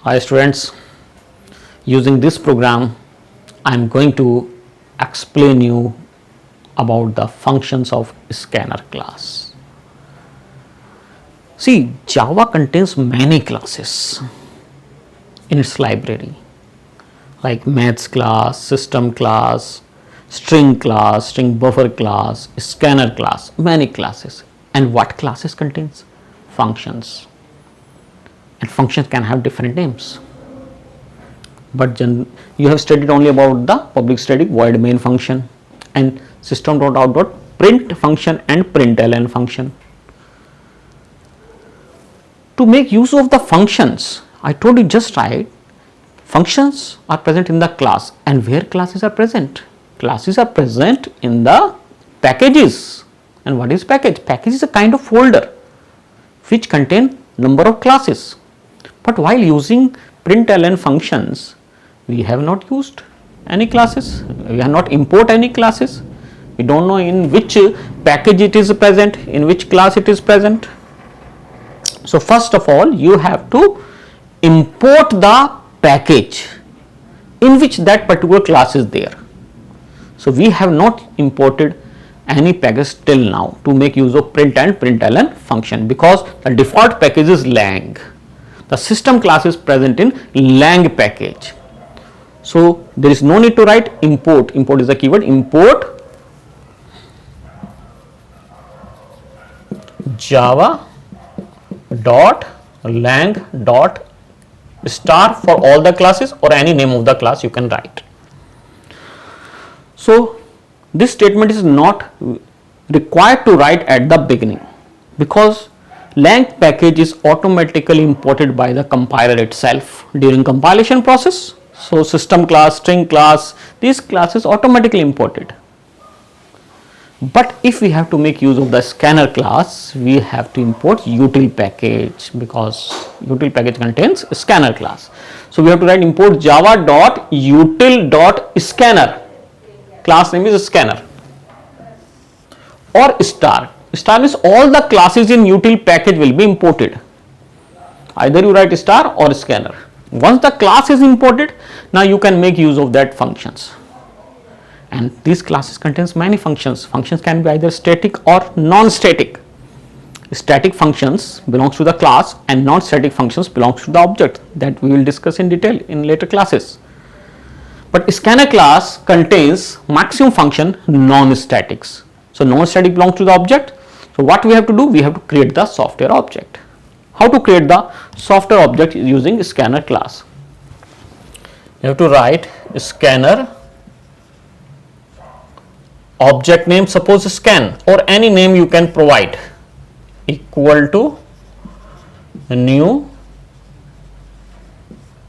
Hi students, using this program I am going to explain you about the functions of scanner class. See, Java contains many classes in its library like maths class, system class, string buffer class, scanner class, many classes. And what classes contains? Functions. And functions can have different names. But you have studied only about the public static void main function and system.out.print function and println function. To make use of the functions, I told you just right, functions are present in the class. And where classes are present? Classes are present in the packages. And what is package? Package is a kind of folder which contain number of classes. But while using println functions, we have not used any classes, we have not import any classes, we don't know in which package it is present, in which class it is present. So first of all you have to import the package in which that particular class is there. So we have not imported any package till now to make use of print and println function because the default package is lang. The system class is present in lang package. So there is no need to write import. Import is the keyword. Import java dot lang dot star for all the classes or any name of the class you can write. So this statement is not required to write at the beginning because lang package is automatically imported by the compiler itself during compilation process. So system class, string class, these classes automatically imported. But if we have to make use of the scanner class, we have to import util package because util package contains scanner class. So we have to write import java.util.scanner. Class name is scanner or star. Star means all the classes in util package will be imported. Either you write star or scanner. Once the class is imported, now you can make use of that functions. And these classes contains many functions. Functions can be either static or non-static. Static functions belongs to the class and non-static functions belongs to the object that we will discuss in detail in later classes. But scanner class contains maximum function non-statics. So non-static belongs to the object. So what we have to do? We have to create the software object. How to create the software object using scanner class? You have to write scanner object name, suppose scan or any name you can provide, equal to new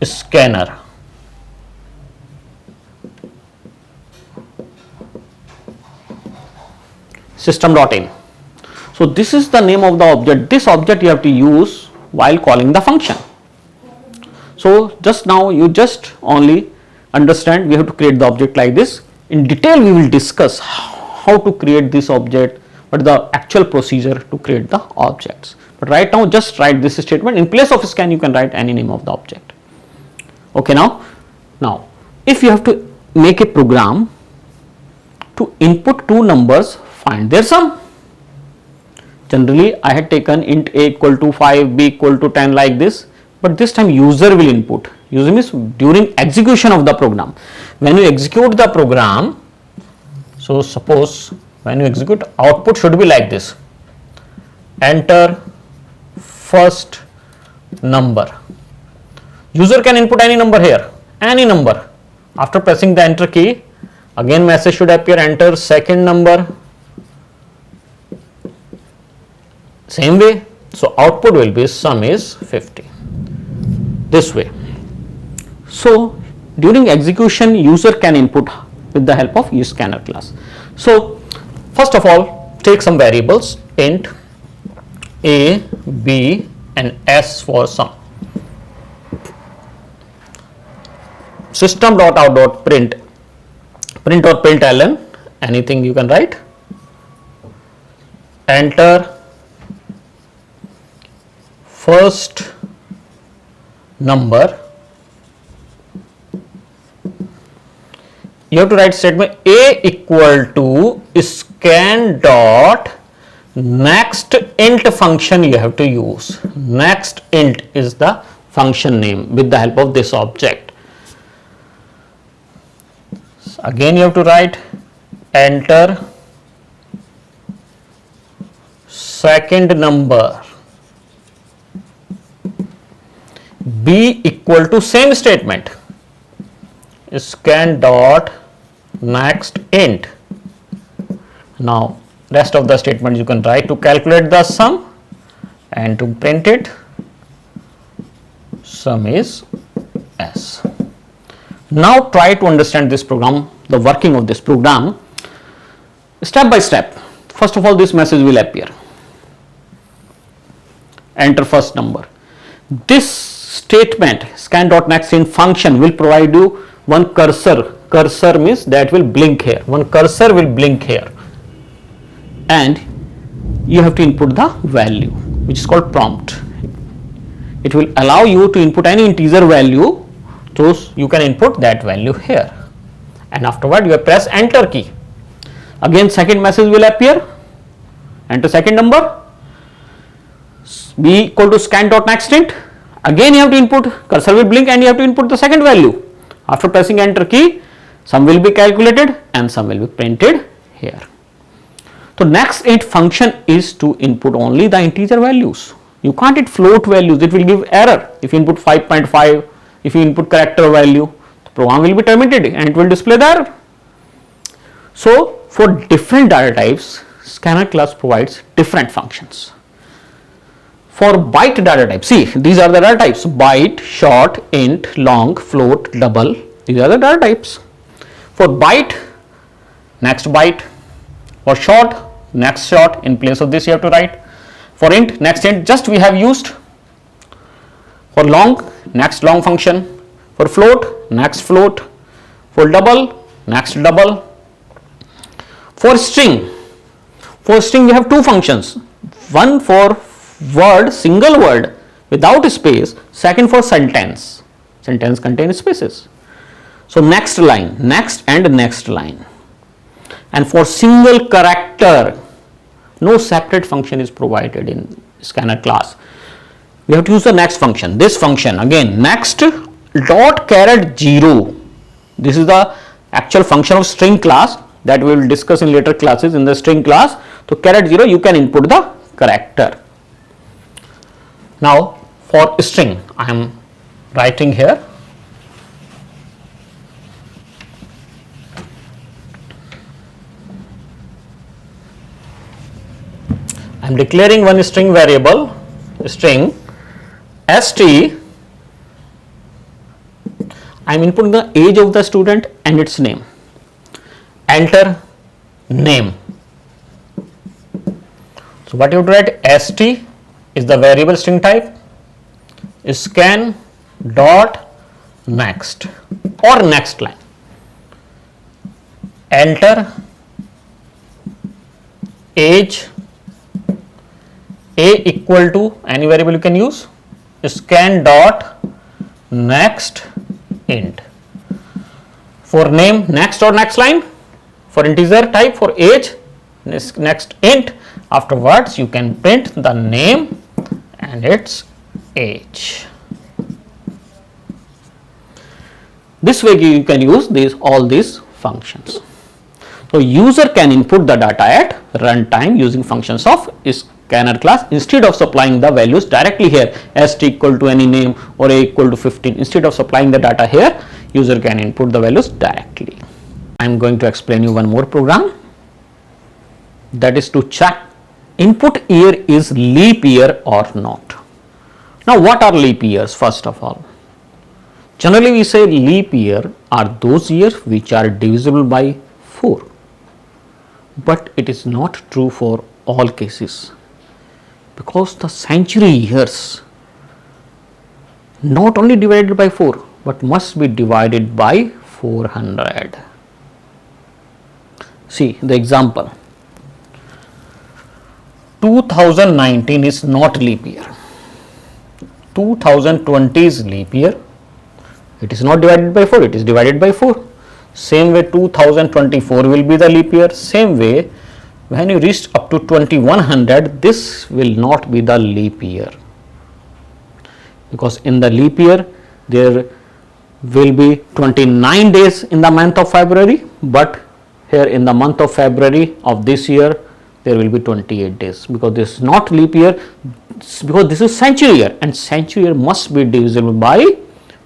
scanner. System.in. So this is the name of the object. This object you have to use while calling the function. So just now you just only understand we have to create the object like this. In detail we will discuss how to create this object, what is the actual procedure to create the objects. But right now just write this statement. In place of scan you can write any name of the object. Okay, now if you have to make a program to input two numbers, find their sum. Generally I had taken int a equal to 5, b equal to 10 like this, but this time user will input. User means during execution of the program. When you execute the program, so suppose when you execute, output should be like this. Enter first number. User can input any number here, any number. After pressing the enter key, again message should appear, enter second number. Same way, so output will be sum is 50. This way. So during execution, user can input with the help of scanner class. So first of all, take some variables int a, b, and s for sum. System.out.print, print or println, anything you can write. Enter first number, you have to write statement A equal to scan dot next int function you have to use. Next int is the function name with the help of this object. So again you have to write enter second number, B equal to same statement scan dot next int. Now rest of the statement you can write to calculate the sum and to print it, sum is S. Now try to understand this program, the working of this program step by step. First of all, this message will appear, enter first number. This statement scan dot next int function will provide you one cursor. Cursor means that will blink here, one cursor will blink here, and you have to input the value which is called prompt. It will allow you to input any integer value, so you can input that value here, and afterward you press enter key. Again second message will appear, enter second number, B equal to scan dot next int. Again you have to input, cursor will blink and you have to input the second value. After pressing enter key, sum will be calculated and sum will be printed here. So next int function is to input only the integer values. You can't hit float values, it will give error. If you input 5.5, if you input character value, the program will be terminated and it will display the error. So for different data types, scanner class provides different functions. For byte data type, see these are the data types: byte, short, int, long, float, double. These are the data types. For byte, next byte. For short, next short. In place of this you have to write. For int, next int, just we have used. For long, next long function. For float, next float. For double, next double. For string we have two functions, one for word, single word without space, second for sentence, sentence contains spaces. So next line, next and next line. And for single character, no separate function is provided in scanner class. We have to use the next function, this function again, next dot caret 0. This is the actual function of string class that we will discuss in later classes in the string class. So caret 0 you can input the character. Now for string I am writing here I am declaring one string variable, string st. I am inputting the age of the student and its name. Enter name. So what you have to write, st is the variable string type, scan dot next or next line. Enter age, a equal to any variable you can use, scan dot next int. For name, next or next line. For integer type, for age, next int. Afterwards you can print the name and its age. This way you can use all these functions. So user can input the data at runtime using functions of scanner class instead of supplying the values directly here, st equal to any name or a equal to 15. Instead of supplying the data here, user can input the values directly. I am going to explain you one more program, that is to check input year is leap year or not. Now what are leap years? First of all, generally we say leap year are those years which are divisible by 4, but it is not true for all cases, because the century years not only divided by 4 but must be divided by 400. See the example, 2019 is not leap year. 2020 is leap year. It is not divided by 4, it is divided by 4. Same way 2024 will be the leap year. Same way when you reach up to 2100, this will not be the leap year, because in the leap year there will be 29 days in the month of February, but here in the month of February of this year there will be 28 days, because this is not leap year, because this is century year, and century year must be divisible by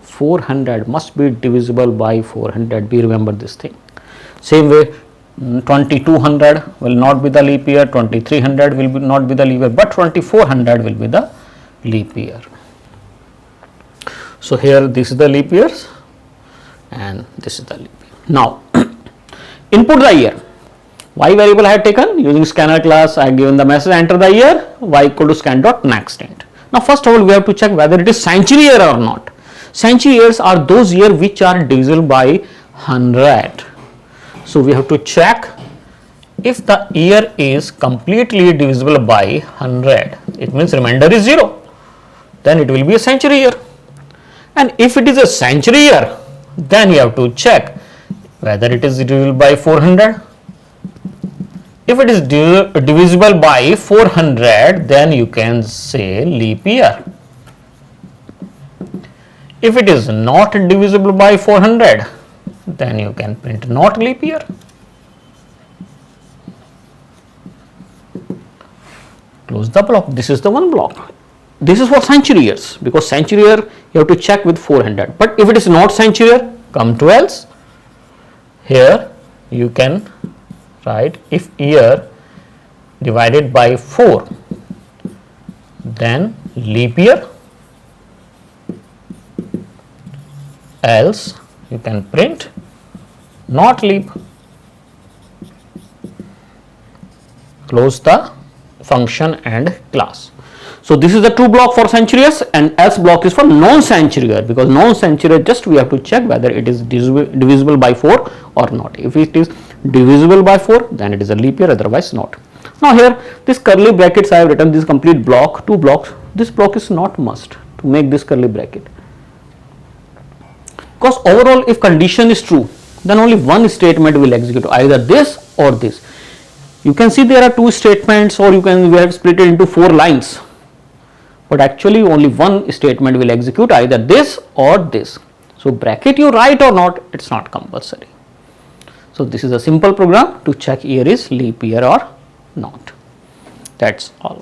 400, must be divisible by 400. We remember this thing. Same way 2200 will not be the leap year, 2300 will not be the leap year, but 2400 will be the leap year. So here this is the leap years and this is the leap year. Now input the year. Y variable I had taken using scanner class. I have given the message enter the year, y equal to scan dot next int. Now first of all we have to check whether it is century year or not. Century years are those years which are divisible by 100. So we have to check if the year is completely divisible by 100. It means remainder is 0. Then it will be a century year. And if it is a century year, then you have to check whether it is divisible by 400. If it is divisible by 400, then you can say leap year. If it is not divisible by 400, then you can print not leap year. Close the block. This is the one block. This is for century years, because century year you have to check with 400. But if it is not century year, come to else. Here you can write if year divided by 4, then leap year, else you can print not leap. Close the function and class. So this is the true block for century years, and else block is for non-century year, because non-century year just we have to check whether it is divisible by 4 or not. If it is divisible by 4, then it is a leap year, otherwise not. Now here this curly brackets I have written this complete block, 2 blocks. This block is not must to make this curly bracket, because overall if condition is true, then only one statement will execute, either this or this. You can see there are 2 statements, or we have split it into 4 lines, but actually only one statement will execute, either this or this. So bracket you write or not, it's not compulsory. So this is a simple program to check year is leap year or not. That's all.